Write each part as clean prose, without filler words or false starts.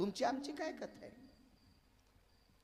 तुमची आमची काय कथा आहे?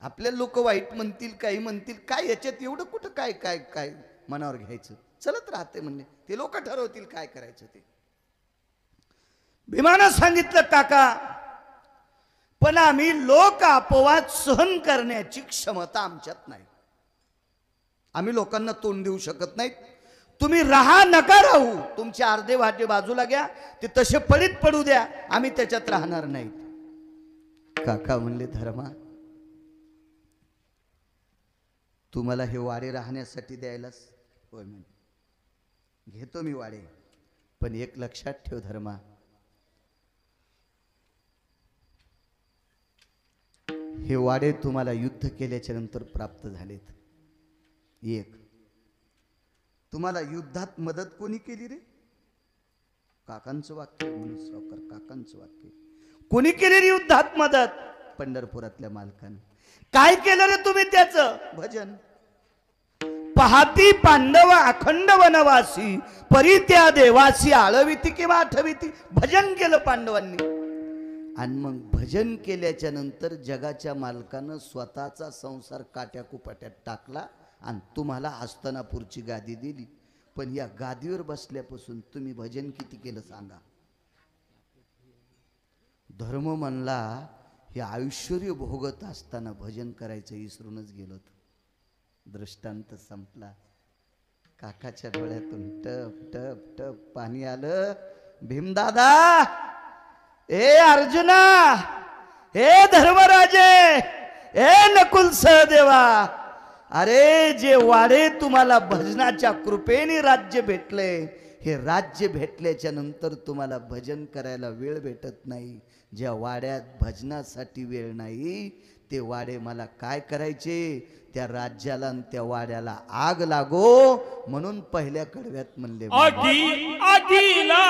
आपले लोक वाईट म्हणतील, काही म्हणतील, काय याच्यात एवढं कुठं काय काय काय मनावर घ्यायचं, चलत राहते म्हणले, ते लोक ठरवतील काय करायचं ते. भीमानं सांगितलं काका, पण आम्ही लोक अपवाद सहन करण्याची क्षमता आमच्यात नाही. आम्ही लोकांना तोंड देऊ शकत नाहीत. तुम्ही राहा नका राहू, तुमचे अर्धे वाटे बाजूला घ्या, ते तसे पडीत पडू द्या, आम्ही त्याच्यात राहणार नाहीत. काका म्हणले, धर्मा तुम्हाला हे वाडे राहण्यासाठी द्यायलाच? होय म्हणे, घेतो मी वाडे, पण एक लक्षात ठेव धर्मा, हे वाडे तुम्हाला युद्ध केल्याच्या नंतर प्राप्त झालेत. एक, तुम्हाला युद्धात मदत कोणी केली रे? काकांचं वाक्य म्हणून सावकार, काकांचं वाक्य. कोणी केली रे युद्धात मदत? पंढरपुरातल्या मालकाने. काय केलं रे तुम्ही त्याचं? भजन. पहाती पांडव अखंड वनवासी, परी त्या देवासी आळविती किंवा आठविती. भजन केलं पांडवांनी. आणि मग भजन केल्याच्या नंतर जगाच्या मालकानं स्वतःचा संसार काट्या कुपाट्यात टाकला आणि तुम्हाला हस्तिनापूरची गादी दिली. पण या गादीवर बसल्यापासून तुम्ही भजन किती केलं सांगा? धर्म म्हणला, हे ऐश्वर्य भोगत असताना भजन करायचं विसरूनच गेलो. दृष्टांत संपला. काकाच्या डोळ्यातून टप टप टप पाणी आलं. भीमदादा, ए अर्जुना, हे धर्मराजे, हे नकुल सहदेवा, अरे जे वाडे तुम्हाला भजनाच्या कृपेने राज्य भेटले, हे राज्य भेटल्याच्या नंतर तुम्हाला भजन करायला वेळ भेटत नाही. ज्या वाड्यात भजनासाठी वेळ नाही, ते वाडे मला काय करायचे? त्या राज्याला आणि त्या वाड्याला आग लागो म्हणून पहिल्या कडव्यात म्हणले, आगी आगीला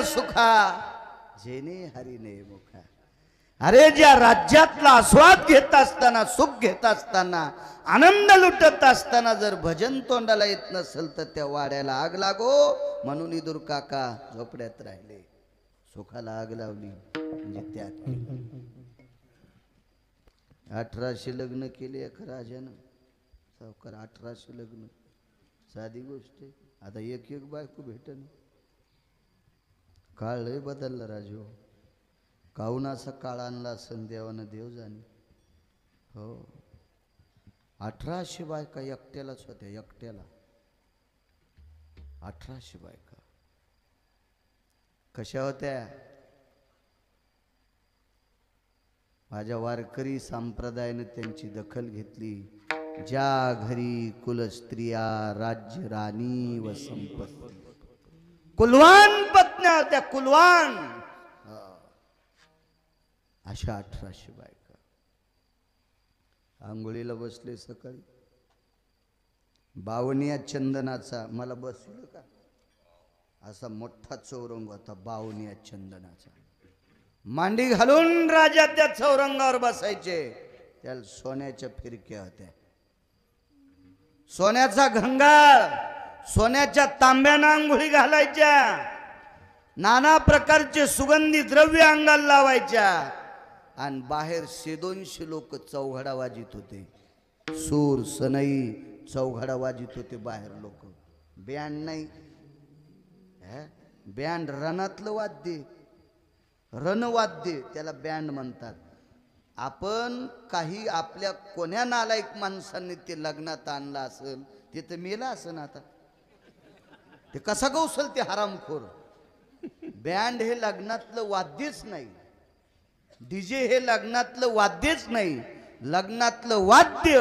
सुखा जेने हरिने मुखा. अरे ज्या राज्यातला आस्वाद घेत असताना, सुख घेत असताना, आनंद लुटत असताना जर भजन तोंडाला येत नसेल तर त्या वाड्याला आग लागो म्हणून इदूर काका झोपड्यात राहिले. सुखाला आग लावली म्हणजे त्यात 1800 लग्न केले एका राजानं. सावकार 1800 लग्न साधी गोष्ट आहे. आता एक एक बायको भेटन. काळ लय बदलला राजू. काहून असा काळ आणला असन देवानं देव जाणे. हो 1800 बायका एकट्यालाच होत्या, एकट्याला 1800 बायका. कशा होत्या? माझ्या वारकरी संप्रदायाने त्यांची दखल घेतली. ज्या घरी कुलस्त्रिया राज्य राणी व संपत्ती, कुलवान पत्न्या होत्या, कुलवान. अशा 1800 बायका आंघोळीला बसले. सकाळी बावनिया चंदनाचा, मला बसवलं का, असा मोठा चौरंग होता बावनिया चंदनाचा. मांडी घालून राजा त्या चौरंगावर बसायचे. त्याला सोन्याच्या फिरक्या होत्या, सोन्याचा घंगाळ, सोन्याच्या तांब्यानं आंघोळी घालायच्या, नाना प्रकारचे सुगंधी द्रव्य अंगाला लावायच्या. आणि बाहेर 200 लोक चौघडा वाजित होते. सूर सनई चौघडा वाजित होते बाहेर लोक. बँड नाही, बँड रणातलं वाद्य, रणवाद्य, त्याला बँड म्हणतात. आपण काही आपल्या कोण्या नालायक माणसांनी ते लग्नात आणलं असेल, ते तर मेला असेल. आता ते कसा गौसल ते हरामखोर. बँड हे लग्नातलं वाद्यच नाही, डीजे हे लग्नातलं वाद्यच नाही. लग्नातलं वाद्य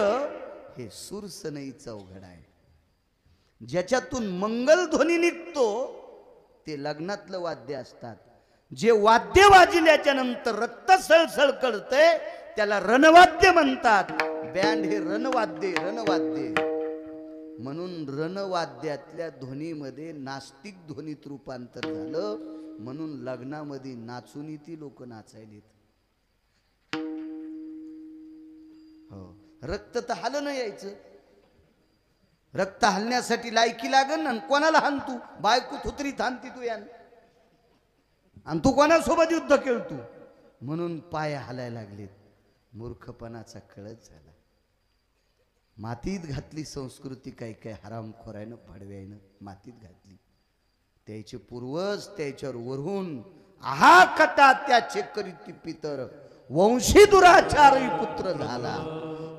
हे सुरसनई चौघड आहे. ज्याच्यातून मंगलध्वनी निघतो ते लग्नातलं वाद्य असतात. जे वाद्य वाजल्याच्या नंतर रक्त सळसळ कळतंय त्याला रणवाद्य म्हणतात. बँड हे रणवाद्य, रणवाद्य. म्हणून रणवाद्यातल्या ध्वनीमध्ये नास्तिक ध्वनीत रूपांतर झालं. म्हणून लग्नामध्ये नाचून ती लोक नाचायलेत. हो, रक्त तर हालं नाही यायचं. रक्त हलण्यासाठी लायकी लागन. आणि कोणाला हाणतू? बायको थुतरीत हाणती तू यान, आणि तू कोणासोबत युद्ध खेळतो? म्हणून पाय हालायला लागलेत. मूर्खपणाचा कळत झाला. मातीत घातली संस्कृती. काही काही हरामखोरायनं फडव्यानं मातीत घातली. त्याचे पूर्वज त्याच्यावर वरून आहा कथा त्याचे करीती पितर, वंशी दुराचारी पुत्र झाला.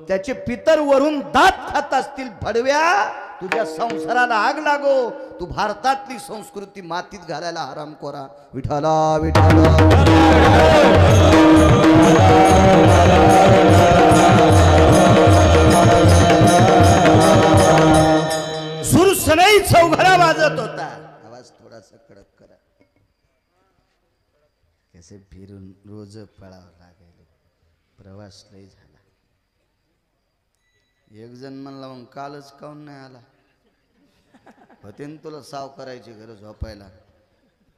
त्याचे पितर वरून दात खात असतील. फडव्या, तुझ्या संसाराला आग लागो. तू भारतातली संस्कृती मातीत घालायला हरामखोरा. विठाला विठाला. सुरसनई चौघडा वाजत होता. आवाज थोडासा कडक करा. कसे फिरून रोज पळावं लागेल. प्रवास लय झाला. एक जण म्हणला, मग कालच काऊन नाही आला? होते ना तुला साव करायची गरज झोपायला.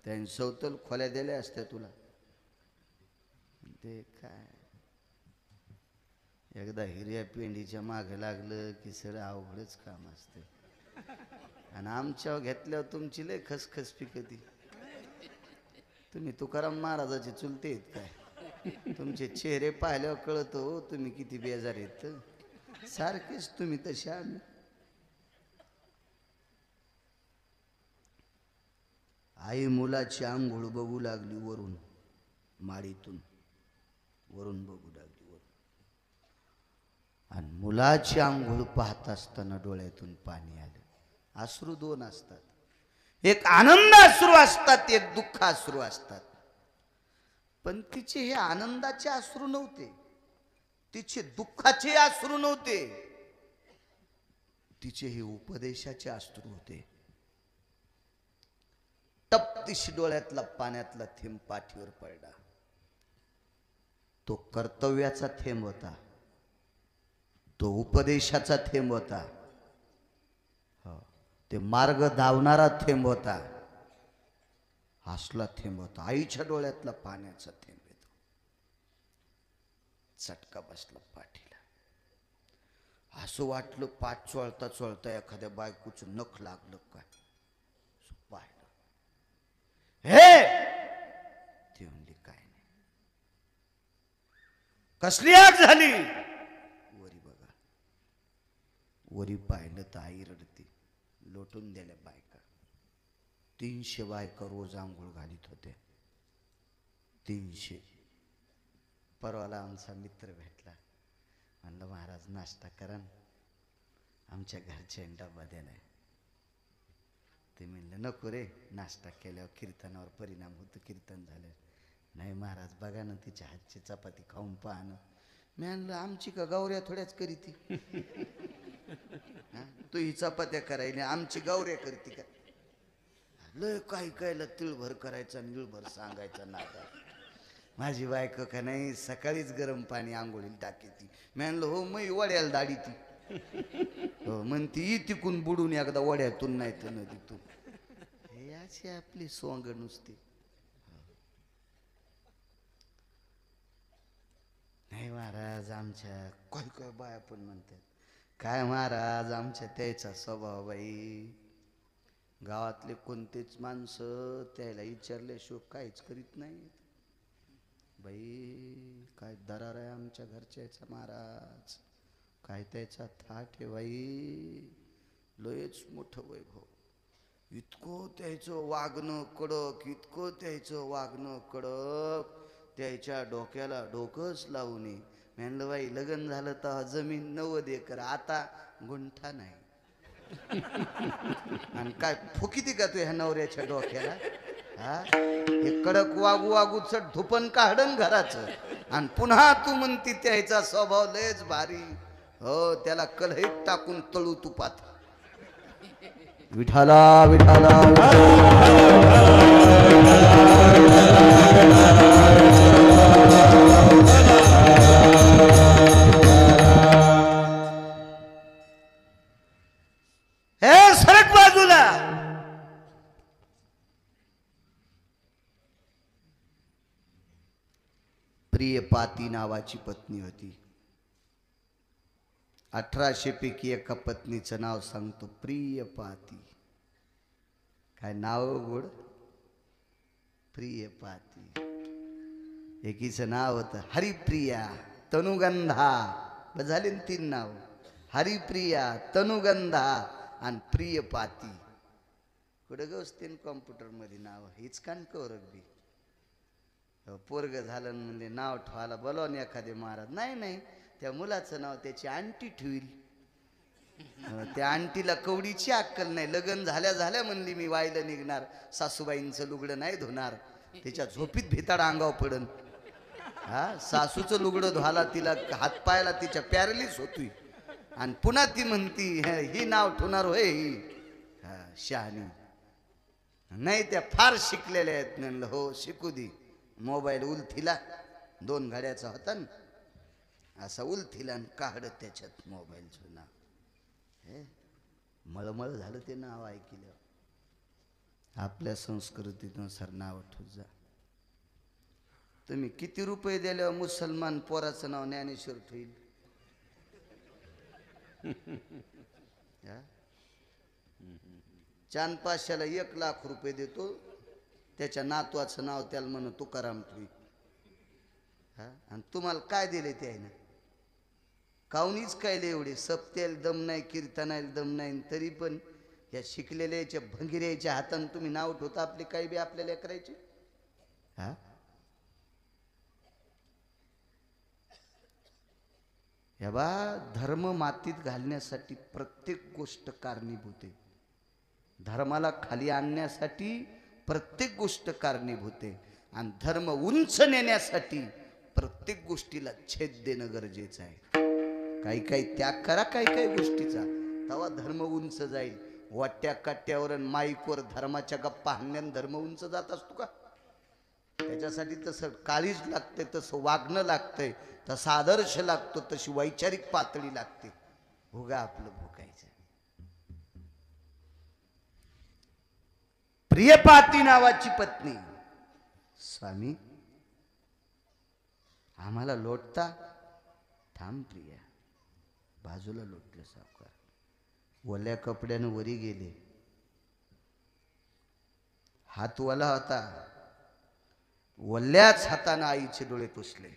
त्यांनी सवतल खोल्या दिल्या असत्या तुला. ते काय, एकदा हिर्या पेंडीच्या मागे लागलं की सगळं अवघडच काम असते. आणि आमच्यावर घेतल्यावर तुमची लय खसखस पिकती. तुम्ही तुकाराम महाराजाचे चुलते आहेत काय? तुमचे चेहरे पाहिल्यावर कळत हो तुम्ही किती बेजार आहेत. सारखेच तुम्ही तशा. आई मुलाची आंघोळ बघू लागली वरून, माडीतून वरून बघू लागली वरून. आणि मुलाची आंघोळ पाहत असताना डोळ्यातून पाणी आलं. अश्रू दोन असतात. एक आनंद अश्रू असतात, एक दुःख अश्रू असतात. पण तिचे हे आनंदाचे अश्रू नव्हते, तिचे दुःखाचे अश्रू नव्हते, तिचे हे उपदेशाचे अश्रू होते. टपतिशी डोळ्यातला पाण्यातला थेंब पाठीवर पडला. तो कर्तव्याचा थेंब होता, तो उपदेशाचा थेंब होता, ते मार्ग धावणारा थेंब होता, हसला थेंब होता. आईच्या डोळ्यातला पाण्याचा थेंब येतो. चटका बसला पाठीला. असं वाटलं पाठ चोळता चोळता एखाद्या बायकोचं नख लागलं काय. पाहिलं, हे ती म्हणली काय नाही. कसली आग झाली? वरी बघा. वरी पाहिलं तर आई रडते. लोटून दिल्या बायका. 300 बायका रोज आंघोळ घालीत होत्या. 300. परवाला आमचा मित्र भेटला. म्हणलं महाराज नाश्ता करा. आमच्या घरच्या डबा दे नाही. ते म्हणलं नको रे, नाश्ता केल्यावर कीर्तनावर परिणाम होतो, कीर्तन झालं. नाही महाराज बघा ना तिच्या हातची चपाती खाऊन पाहणं. मी म्हणलं आमची का गौऱ्या थोड्याच करीती? तू ही चपात्या करायला आमची गौऱ्या करती का? लय काही कायला तिळभर करायचा, निळभर सांगायचा नादा. माझी बायको का नाही सकाळीच गरम पाणी आंघोळीला टाकीती. मी म्हणलं हो मग वड्याला दाडी ती. हो म्हणती ई तिकून बुडून एकदा वड्यातून नाही तर नदीतून. हे अशी आपली सोंग नुसती. नाही महाराज आमच्या काही काय बाया पण म्हणतात काय महाराज आमच्या त्याचा स्वभाव बाई, गावातले कोणतेच माणसं त्याला विचारल्याशिवाय काहीच करीत नाहीत बाई. काय दरार आहे आमच्या घरच्याचा महाराज, काय त्याचा थाट आहे बाई, लयच मोठं वैभव. इतकं त्याचं वागणं कडक, इतकं त्याचं वागणं कडक, त्याच्या डोक्याला डोकंच लावू नये. म्हणलं बाई लग्न झालं तर जमीन 90 एकर, आता गुंठा नाही. आणि काय फुकिती का तू ह्या नवऱ्याच्या डोक्याला? हा हे कडक वागू वागू चढ धुपन काढन घराचं, आणि पुन्हा तू म्हणती त्याचा स्वभाव लयच भारी. हो त्याला कढईत टाकून तळू तुपात. विठाला विठाला हे सरक बाजूला. प्रियपाती नावाची पत्नी होती. 1800 पैकी एका पत्नीचं नाव सांगतो, प्रियपाती. काय नाव गोड, प्रियपाती. एकीचं नाव होतं हरिप्रिया, तनुगंधा. झाले 3 नाव, हरिप्रिया, तनुगंधा आणि प्रियपाती. कुठं गवसते कॉम्प्युटर मध्ये नाव हीच कान कवरक बी. पोरग झालं म्हणजे नाव ठेवायला बोलवा ना एखादे महाराज. नाही नाही, त्या मुलाचं नाव त्याची आंटी ठेवील. त्या आंटीला कवडीची अक्कल नाही. लग्न झाल्या झाल्या म्हणली मी वायला निघणार, सासूबाईंचं लुगडं नाही धुणार, तिच्या झोपीत भिताड अंगाव पडन. हा सासूचं लुगडं धुवाला तिला हातपायला तिच्या पॅरलीस होती, आणि पुन्हा ती म्हणती ही नाव ठेवणार होय ही. हा शहाणी नाही, त्या फार शिकलेल्या आहेत. म्हणलं हो शिकू दे. मोबाईल उलथिला 2 घड्याचा होता ना, असा उलथिला आणि काढत त्याच्यात मोबाईलचं नाव. हे मळमळ झालं ते नाव ऐकलं. आपल्या संस्कृतीनुसार नाव ठेवू जा. तुम्ही किती रुपये दिल्यावर मुसलमान पोराचं नाव ज्ञानेश्वर ठेवील? 4-500ला 1 लाख रुपये देतो, त्याच्या नातवाचं नाव त्याला म्हणून तुकाराम ठेवी. हा आणि तुम्हाला काय दिले ते आहे ना, काऊनीच काय एवढे सप्त्याला दम नाही, कीर्तनाला दम नाही, तरी पण या शिकलेल्याच्या भंगिऱ्याच्या हातानं तुम्ही नाव ठेवता आपले काही बी आपल्याला करायचे. हा या बा धर्म मातीत घालण्यासाठी प्रत्येक गोष्ट कारणीभूत आहे. धर्माला खाली आणण्यासाठी प्रत्येक गोष्ट कारणीभूत आहे, आणि धर्म उंच नेण्यासाठी प्रत्येक गोष्टीला छेद देणं गरजेचं आहे. काही काही त्याग करा काही काही गोष्टीचा, तेव्हा धर्म उंच जाईल. वाट्या काट्यावर माईकवर धर्माच्या गप्पा हाणण्यानं धर्म उंच जात असतो का? त्याच्यासाठी तसं काळीज लागते, तसं वागणं लागतंय, तसा आदर्श लागतो, तशी वैचारिक पातळी लागते. भोगा आपलं भोगायचं. प्रियपाती नावाची पत्नी. स्वामी आम्हाला लोटता? थांब प्रिया. बाजूला लोटले सावकार. ओल्या कपड्यानं वरी गेले. हात ओला होता, ओल्याच हातानं आईचे डोळे पुसले.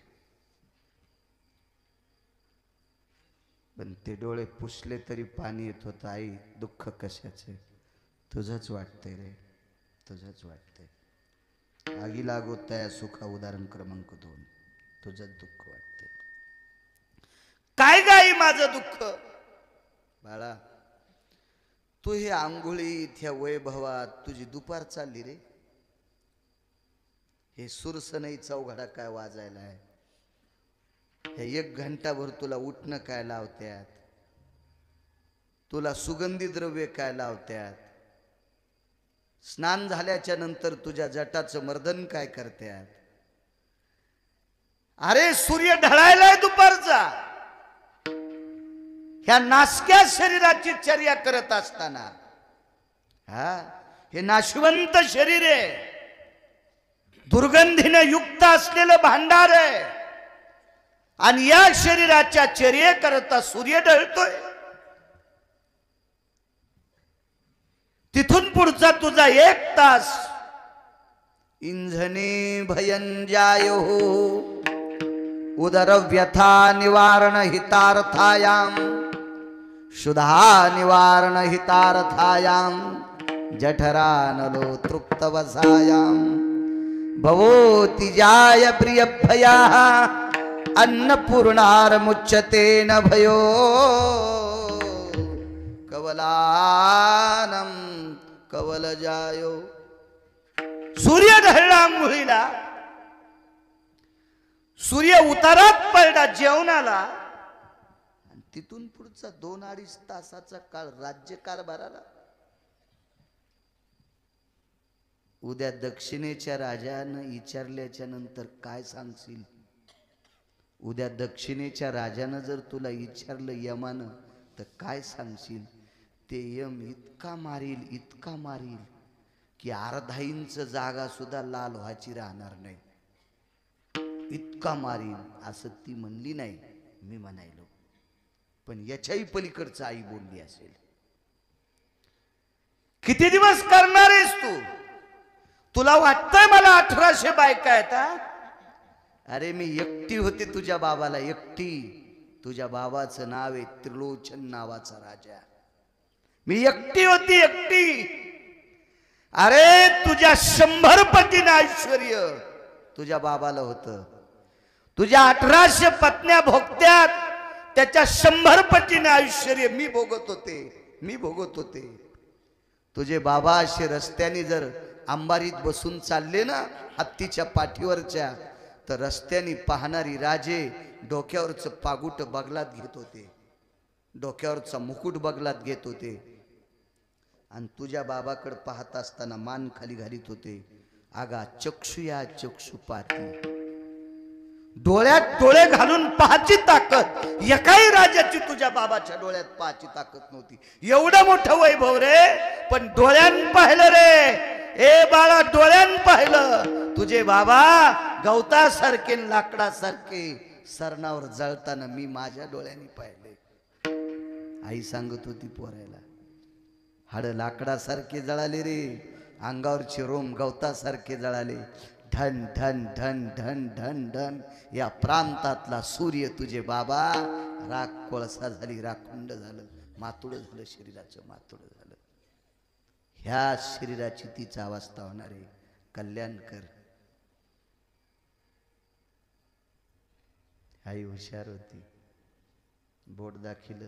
पण ते डोळे पुसले तरी पाणी येत होतं. आई दुःख कशाचे? तुझंच वाटतंय रे, तुझंच वाटतंय. आगी लागोत त्या सुखा. उदाहरण क्रमांक 2. तुझंच दुःख वाटतंय. काय गाई माझं दुःख? बाळा, तू हे आंघोळीत ह्या वैभवात तुझी दुपार चालली रे. हे सुरसनई चौघडा काय वाजायला आहे. हे 1 घंटाभर तुला उठणं काय लावत्यात, तुला सुगंधी द्रव्य काय लावत्यात, स्नान झाल्याच्या नंतर तुझ्या जटाचं मर्दन काय करत्यात. अरे सूर्य ढळायलाय दुपारचा. ह्या नासक्या शरीराची चर्या करत असताना हे नाशवंत शरीर आहे, दुर्गंधीने युक्त असलेलं भांडार आहे, आणि या शरीराच्या चर्ये करता सूर्य ढळतोय. तिथून पुढचा तुझा 1 तास इंधने भयंजायो उदर व्यथा निवारण हितार्थायाम शुद्धा निवारण हितार्थायाम जठरानलो तृप्तवसायाम भवोति जाय प्रिय भया अन्नपूर्णार मुच्यते न भयो कवलानम कवल जायो. सूर्य ढळला आंघोळीला, सूर्य उतारात पडला जेवणाला, आणि तिथून पुढचा 2-2.5 तासाचा काळ राज्यकारभाराला. उद्या दक्षिणेच्या राजानं विचारल्याच्या नंतर काय सांगशील. उद्या दक्षिणेच्या राजानं जर तुला विचारलं यमानं, तर काय सांगशील. ते यम इतका मारील, इतका मारील की अर्धा इंच जागा सुद्धा लाल व्हायची राहणार नाही. इतका मारील. असं ती म्हणली नाही, मी म्हणायलो. पण याच्याही पलीकडचं आई बोलली असेल. किती दिवस करणार आहेस तू. तुला वाटतंय मला 1800 बायका आहेत. अरे मी एकटी होते तुझ्या बाबाला, एकटी. तुझ्या बाबाचं नाव आहे त्रिलोचन नावाचा राजा. मी एकटी होती, एकटी. अरे तुझ्या 100 पटीने ऐश्वर्य तुझ्या बाबाला होतं. तुझ्या 1800 पत्न्या भोगत्यात, त्याच्या 100 पटीने ऐश्वर्य मी भोगत होते, मी भोगत होते. तुझे बाबा असे रस्त्याने जर अंबारीत बसून चालले ना, हत्तीच्या पाठीवरच्या, तर रस्त्याने पाहणारी राजे डोक्यावरचं पागुट बगलात घेत होते, डोक्यावरचा मुकुट बगलात घेत होते, आणि तुझ्या बाबाकडे पाहत असताना मान खाली घालीत होते. आगा चक्षुया चक्षु पाहती. डोळ्यात डोळे घालून पाहायची ताकद एकाही राजाची तुझ्या बाबाच्या डोळ्यात पाहायची ताकद नव्हती. एवढं मोठं वैभव रे, पण डोळ्यान पाहिलं रे. ए बाळा, डोळ्यान पाहिलं. तुझे बाबा गवतासारखे, लाकडासारखे सरणावर जळताना मी माझ्या डोळ्यांनी पाहिले. आई सांगत होती पोरायला, हाड लाकडासारखे जळाले रे, अंगावरचे रोम गवतासारखे जळाले. धन धन धन धन धन धन. या प्रांतातला सूर्य तुझे बाबा राख कोळसा झाली, राखुंड झालं, मातुड झालं, शरीराचं मातुड झालं. ह्या शरीराची तीच अवस्था होणार आहे. कल्याण कर. आई हुशार होती, बोट दाखिलं